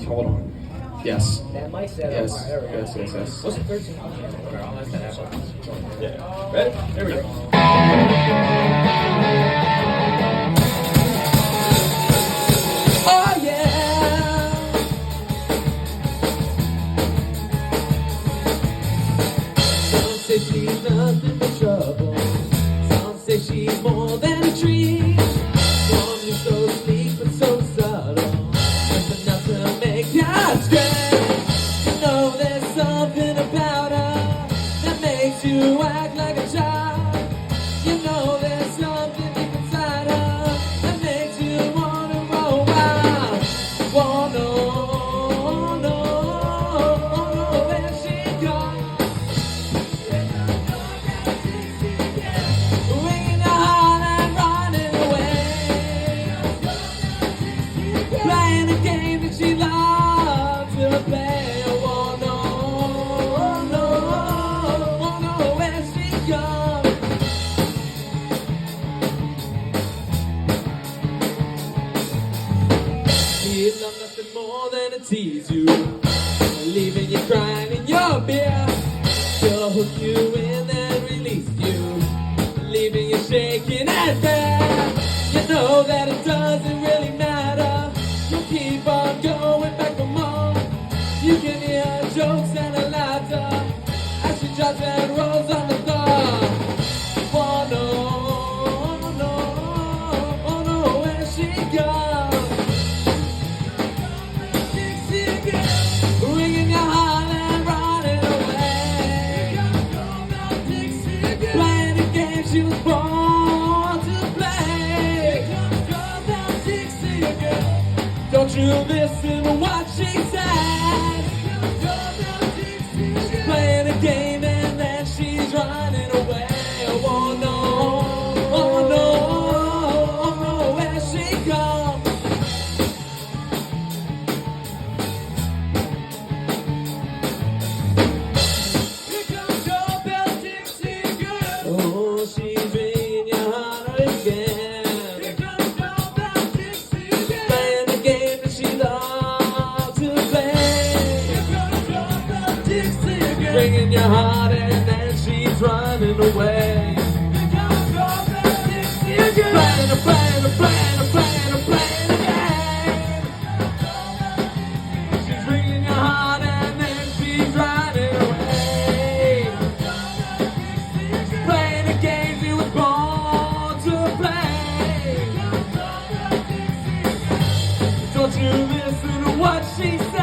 Hold on. Yes. That mic set Yes. up. There we go. Yes. What's the third song? Okay, I'll let that happen. Yeah. Ready? There we go. Oh yeah. Some say she's nothing but trouble. Some say she's more than a dream. One who's so sleek but so subtle. Just enough to make you scream. You know there's something about her that makes you act like a child. You know there's something deep inside her that makes you wanna roll wild. Oh no, no, oh no, there she goes. Ringing your heart and running away. Playing a game that she loves to play. Oh no, oh no, oh no, where she goes. She'd love nothing more than to tease you, leaving you crying in your beer. She'll hook you in and release you, leaving you shaking and bare. You know that it doesn't really matter. You keep on going back for more. You can hear jokes and a laughter as she drops and rolls on the floor. Oh no, oh no, oh no, where she goes. Ringing your heart and running away. Playing a game she was born to play. Don't you listen to what she said. She's playing a game and then she's running away. Oh no, oh no, oh no, where she goes. Here comes Doorbell Dixie girl. Oh, she's ringing your heart again. Here comes Doorbell Dixie girl. Playing a game that she loves to play. Here comes Doorbell Dixie girl. Ringing your heart and then she's running away. Here comes Doorbell Dixie girl. Playing a game. She's ringing your heart and then she's running away. Playing a game she was born to play. Don't you listen to what she says.